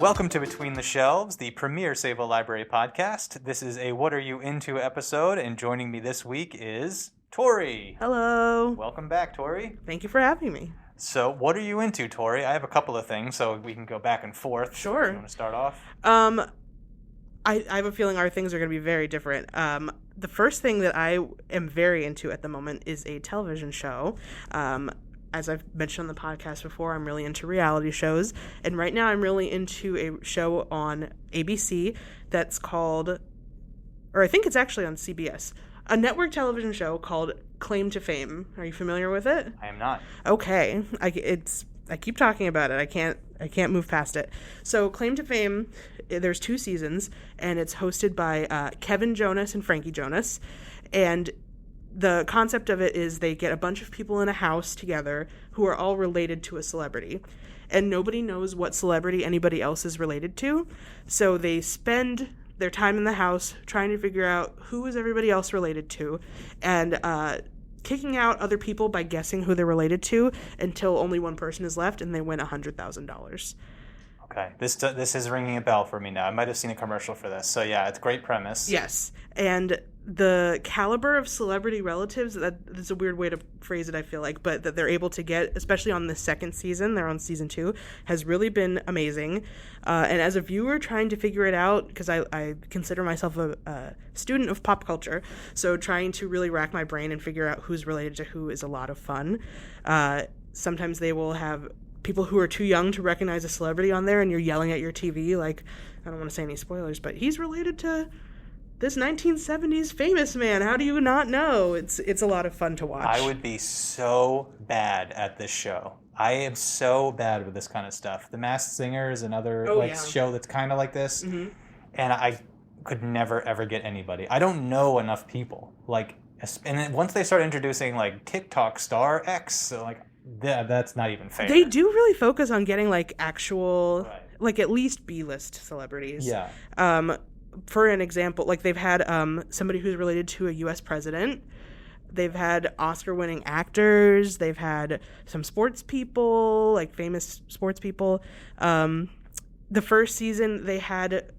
Welcome to Between the Shelves, the premier Save-O Library podcast. This is a What Are You Into episode, and joining me this week is Tori. Hello. Welcome back, Tori. Thank you for having me. So, what are you into, Tori? I have a couple of things, so we can go back and forth. Sure. You want to start off? I have a feeling our things are going to be very different. The first thing that I am very into at the moment is a television show. As I've mentioned on the podcast before, I'm really into reality shows. And right now I'm really into a show on ABC that's called, or I think it's actually on CBS, a network television show called Claim to Fame. Are you familiar with it? I am not. Okay. I keep talking about it. I can't move past it. So Claim to Fame, there's 2 seasons, and it's hosted by Kevin Jonas and Frankie Jonas. And the concept of it is they get a bunch of people in a house together who are all related to a celebrity. And nobody knows what celebrity anybody else is related to. So they spend their time in the house trying to figure out who is everybody else related to, and kicking out other people by guessing who they're related to until only one person is left, and they win $100,000. Okay, this is ringing a bell for me now. I might have seen a commercial for this. So yeah, it's a great premise. Yes, and the caliber of celebrity relatives, that's a weird way to phrase it, I feel like, but that they're able to get, especially on the second season, they're on season 2, has really been amazing. And as a viewer trying to figure it out, because I consider myself a student of pop culture, so trying to really rack my brain and figure out who's related to who is a lot of fun. Sometimes they will have people who are too young to recognize a celebrity on there, and you're yelling at your TV like, I don't want to say any spoilers, but he's related to this 1970s famous man. How do you not know? It's a lot of fun to watch. I would be so bad at this show. I am so bad with this kind of stuff. The Masked Singer is another show that's kind of like this, and I could never ever get anybody. I don't know enough people. And then once they start introducing like TikTok star X, so like that's not even fair. They do really focus on getting like actual, like at least B-list celebrities. Yeah. For an example, like they've had somebody who's related to a U.S. president. They've had Oscar-winning actors. They've had some sports people, like famous sports people. The first season, they had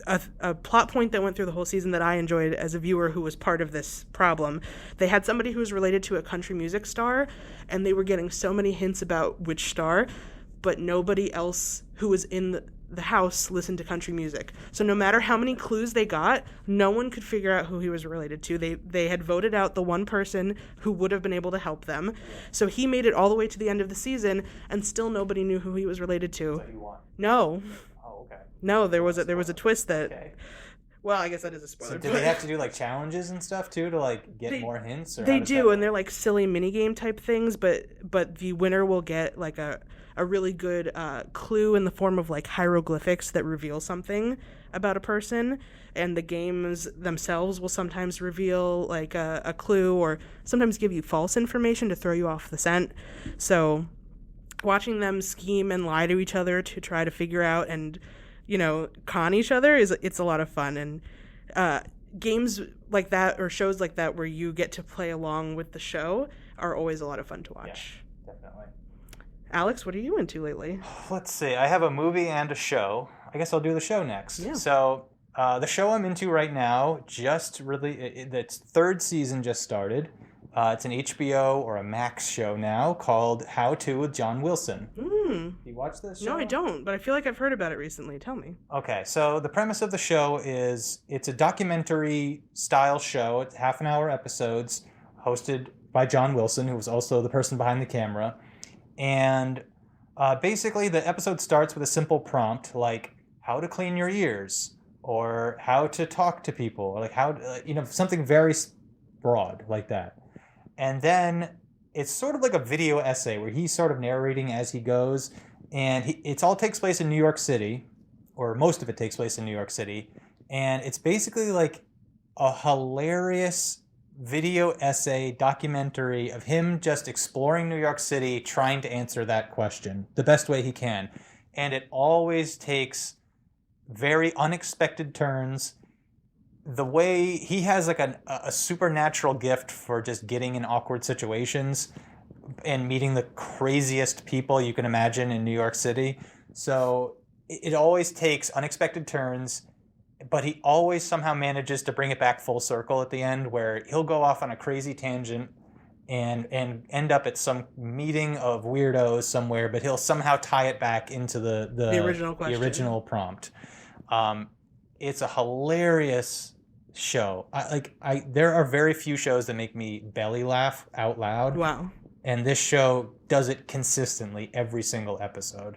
a plot point that went through the whole season that I enjoyed as a viewer who was part of this problem. They had somebody who was related to a country music star, and they were getting so many hints about which star, but nobody else who was in the house listened to country music. So no matter how many clues they got, no one could figure out who he was related to. They had voted out the one person who would have been able to help them. So he made it all the way to the end of the season, and still nobody knew who he was related to. So he won. No. Oh, okay. No, there was a twist that. Okay. Well, I guess that is a spoiler. So do they have to do like challenges and stuff too to like get more hints? Or they do, and they're like silly minigame type things, but the winner will get like a really good clue in the form of like hieroglyphics that reveal something about a person, and the games themselves will sometimes reveal like a clue or sometimes give you false information to throw you off the scent. So watching them scheme and lie to each other to try to figure out and, you know, con each other it's a lot of fun. And games like that or shows like that where you get to play along with the show are always a lot of fun to watch. Yeah, definitely. Alex, what are you into lately? Let's see. I have a movie and a show. I guess I'll do the show next. Yeah. So the show I'm into right now its 3rd season just started. It's an HBO or a Max show now called How To with Jon Wilson. You watch this show? No, I don't, but I feel like I've heard about it recently. Tell me. Okay, so the premise of the show is it's a documentary style show. It's half-an-hour episodes hosted by Jon Wilson, who was also the person behind the camera. And basically the episode starts with a simple prompt like how to clean your ears or how to talk to people, or like how, something very broad like that. And then it's sort of like a video essay where he's sort of narrating as he goes. And it all takes place in New York City, or most of it takes place in New York City. And it's basically like a hilarious video essay documentary of him just exploring New York City, trying to answer that question the best way he can. And it always takes very unexpected turns. The way he has like a supernatural gift for just getting in awkward situations and meeting the craziest people you can imagine in New York City. So it always takes unexpected turns, but he always somehow manages to bring it back full circle at the end, where he'll go off on a crazy tangent and end up at some meeting of weirdos somewhere, but he'll somehow tie it back into the original question, the original prompt. It's a hilarious show. There are very few shows that make me belly laugh out loud. Wow. And this show does it consistently every single episode.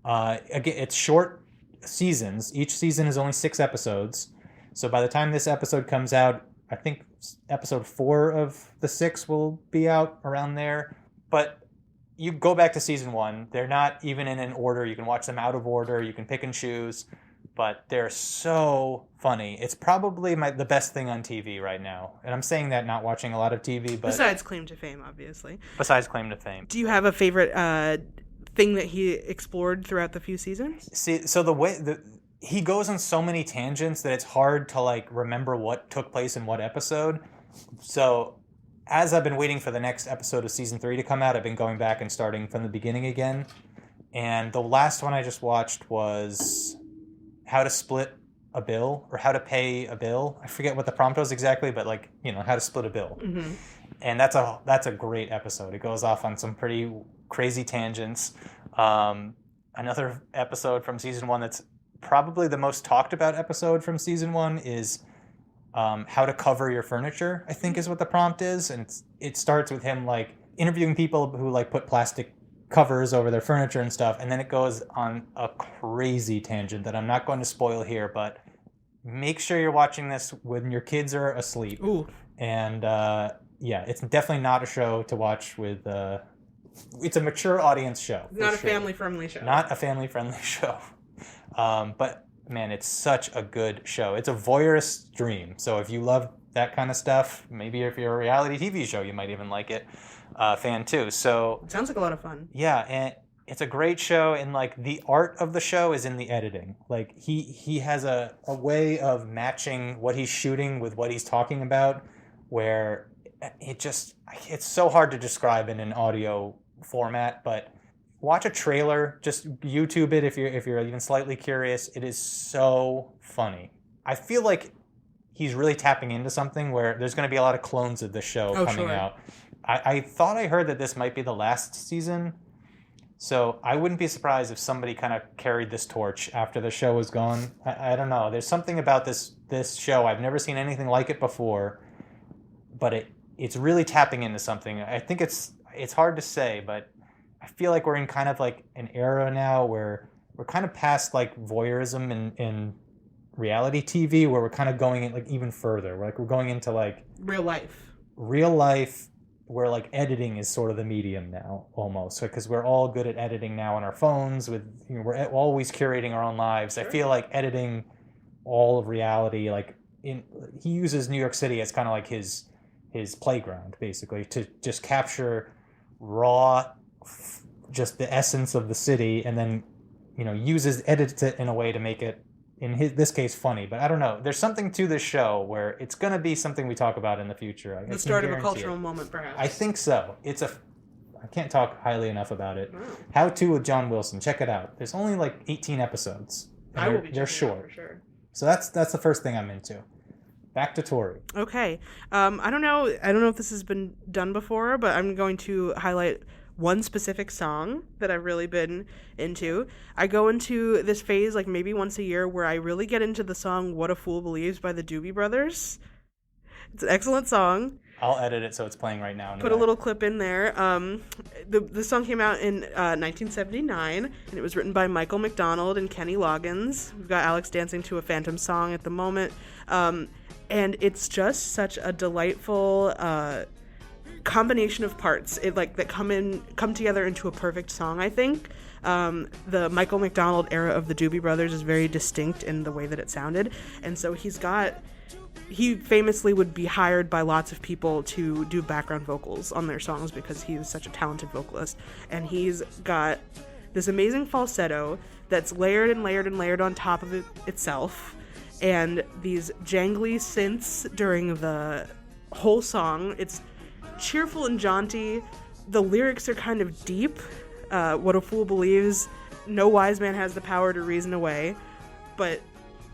Again, it's short seasons. Each season is only 6 episodes. So by the time this episode comes out, I think episode 4 of the 6 will be out around there. But you go back to season 1. They're not even in an order. You can watch them out of order. You can pick and choose. But they're so funny. It's probably the best thing on TV right now. And I'm saying that not watching a lot of TV, but... Besides Claim to Fame, obviously. Besides Claim to Fame. Do you have a favorite thing that he explored throughout the few seasons? See, so the way... he goes on so many tangents that it's hard to, like, remember what took place in what episode. So as I've been waiting for the next episode of season 3 to come out, I've been going back and starting from the beginning again. And the last one I just watched was... how to split a bill, or how to pay a bill. I forget what the prompt was exactly, but like, how to split a bill. Mm-hmm. And that's a great episode. It goes off on some pretty crazy tangents. Another episode from season 1 that's probably the most talked about episode from season 1 is how to cover your furniture, I think is what the prompt is. And it starts with him like interviewing people who like put plastic covers over their furniture and stuff, and then it goes on a crazy tangent that I'm not going to spoil here, but make sure you're watching this when your kids are asleep. Ooh. And it's definitely not a show to watch with it's a mature audience show. Not a family-friendly show. Not a family-friendly show. But man, it's such a good show. It's a voyeurist dream. So if you love that kind of stuff, maybe if you're a reality TV show, you might even like it. Fan too. So it sounds like a lot of fun. Yeah, and it's a great show, and like the art of the show is in the editing. Like he has a way of matching what he's shooting with what he's talking about, where it's so hard to describe in an audio format, but watch a trailer, just YouTube it if you're even slightly curious. It is so funny. I feel like he's really tapping into something where there's going to be a lot of clones of the show coming out. I thought I heard that this might be the last season, so I wouldn't be surprised if somebody kind of carried this torch after the show was gone. I don't know. There's something about this show. I've never seen anything like it before, but it's really tapping into something. I think it's hard to say, but I feel like we're in kind of like an era now where we're kind of past like voyeurism in reality TV, where we're kind of going in like even further. We're going into like real life. Where like editing is sort of the medium now, almost, because we're all good at editing now on our phones. We're always curating our own lives. Sure. I feel like editing all of reality, like he uses New York City as kind of like his playground, basically, to just capture raw, just the essence of the city, and then edits it in a way to make it, in this case, funny. But I don't know. There's something to this show where it's going to be something we talk about in the future. The start of a cultural moment, perhaps. I think so. I can't talk highly enough about it. Oh. How To with Jon Wilson. Check it out. There's only like 18 episodes. I will be they're short. For sure. So that's the first thing I'm into. Back to Tory. Okay. I don't know if this has been done before, but I'm going to highlight one specific song that I've really been into. I go into this phase like maybe once a year where I really get into the song What a Fool Believes by the Doobie Brothers. It's an excellent song. I'll edit it so it's playing right now. Put a little clip in there. The song came out in 1979, and it was written by Michael McDonald and Kenny Loggins. We've got Alex dancing to a Phantom song at the moment. And it's just such a delightful combination of parts that come together into a perfect song. I think the Michael McDonald era of the Doobie Brothers is very distinct in the way that it sounded, and so he famously would be hired by lots of people to do background vocals on their songs because he was such a talented vocalist, and he's got this amazing falsetto that's layered and layered and layered on top of itself, and these jangly synths during the whole song. It's cheerful and jaunty. The lyrics are kind of deep. What a Fool Believes no wise man has the power to reason away, but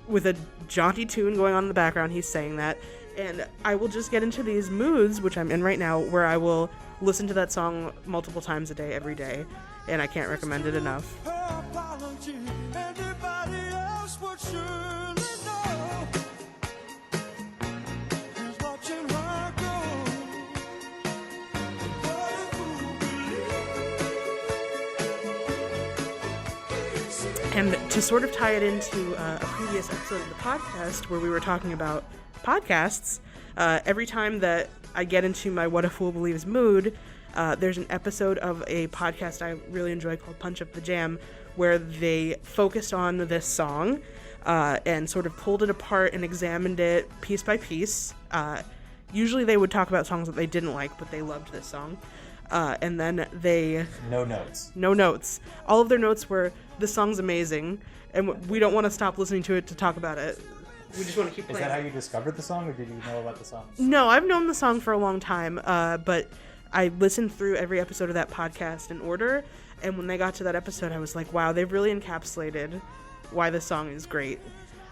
with a jaunty tune going on in the background, he's saying that. And I will just get into these moods, which I'm in right now, where I will listen to that song multiple times a day, every day. And I can't recommend it enough. And to sort of tie it into a previous episode of the podcast where we were talking about podcasts, every time that I get into my What a Fool Believes mood, there's an episode of a podcast I really enjoy called Punch Up the Jam, where they focused on this song and sort of pulled it apart and examined it piece by piece. Usually they would talk about songs that they didn't like, but they loved this song. And then they... No notes. No notes. All of their notes were, this song's amazing, and we don't want to stop listening to it to talk about it. We just want to keep playing. Is that how you discovered the song, or did you know about the song? No, I've known the song for a long time, but I listened through every episode of that podcast in order, and when they got to that episode, I was like, wow, they've really encapsulated why this song is great.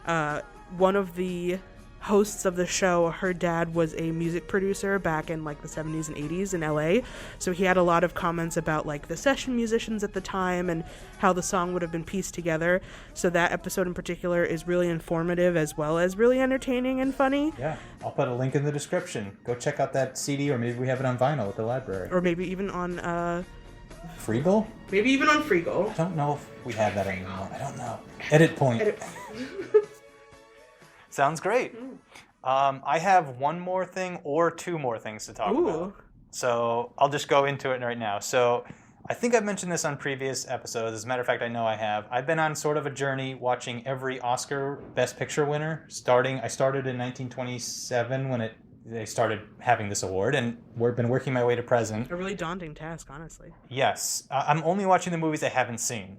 One of the hosts of the show, her dad was a music producer back in like the 70s and 80s in LA, so he had a lot of comments about like the session musicians at the time and how the song would have been pieced together. So that episode in particular is really informative as well as really entertaining and funny. Yeah, I'll put a link in the description. Go check out that CD, or maybe we have it on vinyl at the library. Or maybe even on Freegal? Maybe even on Freegal. I don't know if we have that anymore. I don't know. Edit point. Sounds great. I have one more thing or two more things to talk about. So I'll just go into it right now. So I think I've mentioned this on previous episodes. As a matter of fact, I know I have. I've been on sort of a journey watching every Oscar Best Picture winner. I started in 1927 when they started having this award, and we've been working my way to present. A really daunting task, honestly. Yes. I'm only watching the movies I haven't seen.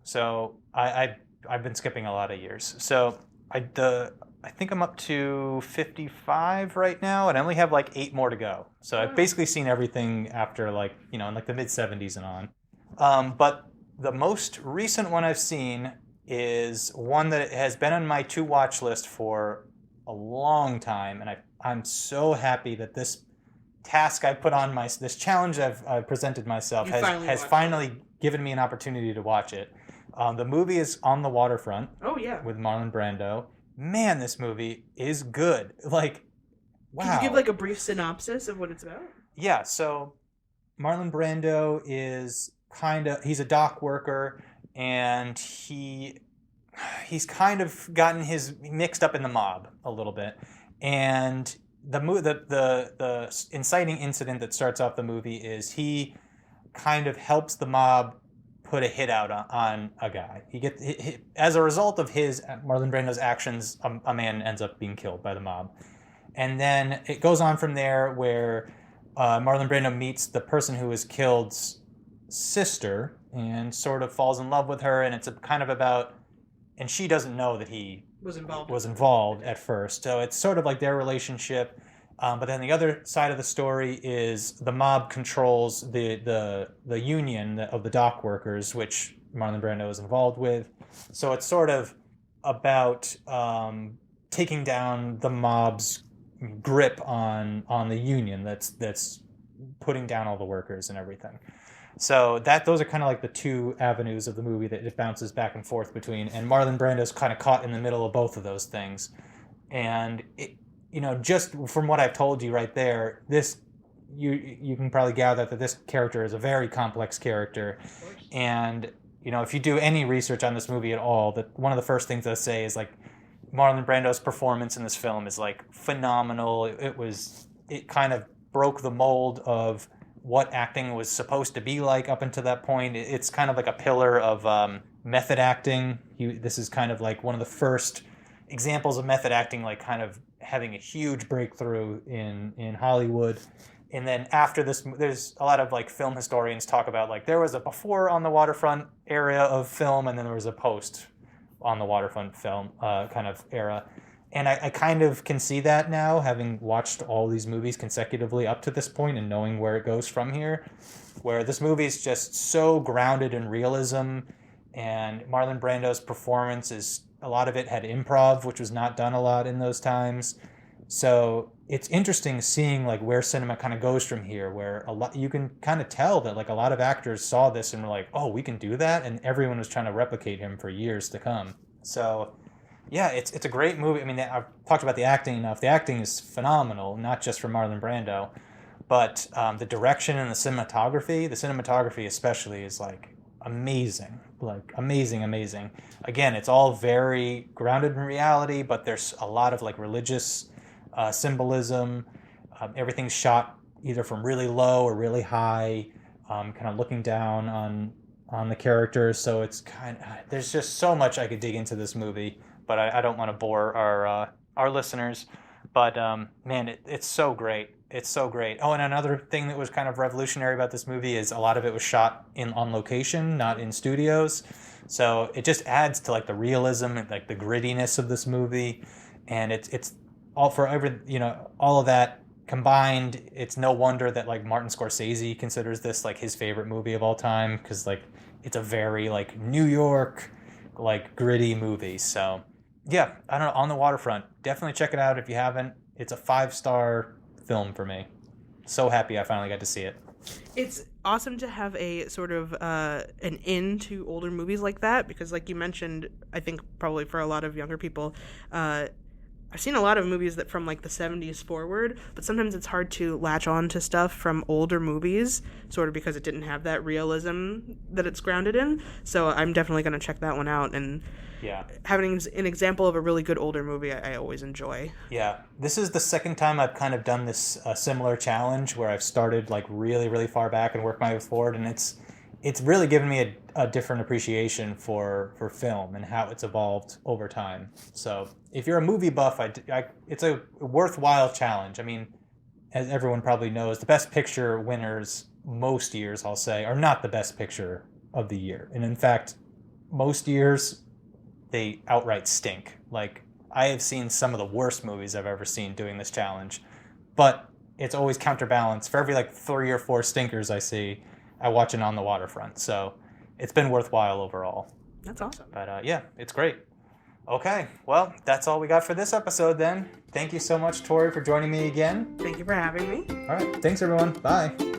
So I've been skipping a lot of years. So I think I'm up to 55 right now, and I only have like 8 more to go. So I've basically seen everything after in like the mid-70s and on. But the most recent one I've seen is one that has been on my to-watch list for a long time, and I'm so happy that this task I put on this challenge I've presented myself has finally given me an opportunity to watch it. The movie is On the Waterfront. Oh, yeah. With Marlon Brando. Man, this movie is good. Like, wow. Can you give like a brief synopsis of what it's about? Yeah, so Marlon Brando is he's a dock worker, and he's kind of gotten mixed up in the mob a little bit. And the inciting incident that starts off the movie is he kind of helps the mob put a hit out on a guy. As a result of Marlon Brando's actions, a man ends up being killed by the mob. And then it goes on from there where Marlon Brando meets the person who was killed's sister and sort of falls in love with her, and it's kind of about, and she doesn't know that he was involved at first. So it's sort of like their relationship. But then the other side of the story is the mob controls the union of the dock workers, which Marlon Brando is involved with. So it's sort of about taking down the mob's grip on the union that's putting down all the workers and everything. So those are kind of like the two avenues of the movie that it bounces back and forth between. And Marlon Brando's kind of caught in the middle of both of those things. And just from what I've told you right there, you can probably gather that this character is a very complex character. And, if you do any research on this movie at all, that one of the first things they'll say is like Marlon Brando's performance in this film is like phenomenal. It kind of broke the mold of what acting was supposed to be like up until that point. It's kind of like a pillar of method acting. This is kind of like one of the first examples of method acting, like kind of having a huge breakthrough in Hollywood. And then after this, there's a lot of like film historians talk about like there was a before On the Waterfront area of film, and then there was a post On the Waterfront film kind of era. And I kind of can see that now, having watched all these movies consecutively up to this point and knowing where it goes from here, where this movie is just so grounded in realism and Marlon Brando's performance is, a lot of it had improv, which was not done a lot in those times. So it's interesting seeing like where cinema kind of goes from here, where a lot, you can kind of tell that like a lot of actors saw this and were like, oh, we can do that, and everyone was trying to replicate him for years to come. So yeah, it's a great movie. I mean, I've talked about the acting enough. The acting is phenomenal, not just for Marlon Brando, but the direction and the cinematography especially is like amazing, like amazing. Again, it's all very grounded in reality, but there's a lot of like religious symbolism. Everything's shot either from really low or really high, kind of looking down on the characters. So it's there's just so much I could dig into this movie, but I don't want to bore our listeners. But man, it's so great. It's so great. Oh, and another thing that was kind of revolutionary about this movie is a lot of it was shot on location, not in studios. So it just adds to like the realism and like the grittiness of this movie. And it's all for every, all of that combined. It's no wonder that like Martin Scorsese considers this like his favorite movie of all time, because like it's a very like New York, like gritty movie. So yeah, I don't know, On the Waterfront, definitely check it out if you haven't. It's a 5-star film for me. So happy I finally got to see it. It's awesome to have a sort of an in to older movies like that, because like you mentioned, I think probably for a lot of younger people, I've seen a lot of movies that from like the 70s forward, but sometimes it's hard to latch on to stuff from older movies, sort of because it didn't have that realism that it's grounded in. So I'm definitely going to check that one out, and yeah, having an example of a really good older movie I always enjoy. Yeah, this is the second time I've kind of done this similar challenge where I've started like really, really far back and worked my way forward, and it's really given me a different appreciation for film and how it's evolved over time. So if you're a movie buff, it's a worthwhile challenge. I mean, as everyone probably knows, the Best Picture winners most years, I'll say, are not the best picture of the year. And in fact, most years, they outright stink. Like, I have seen some of the worst movies I've ever seen doing this challenge, but it's always counterbalanced. For every like 3 or 4 stinkers I see, I watch it On the Waterfront. So it's been worthwhile overall. That's awesome. But yeah, it's great. Okay, well, that's all we got for this episode then. Thank you so much, Tori, for joining me again. Thank you for having me. All right, thanks everyone. Bye.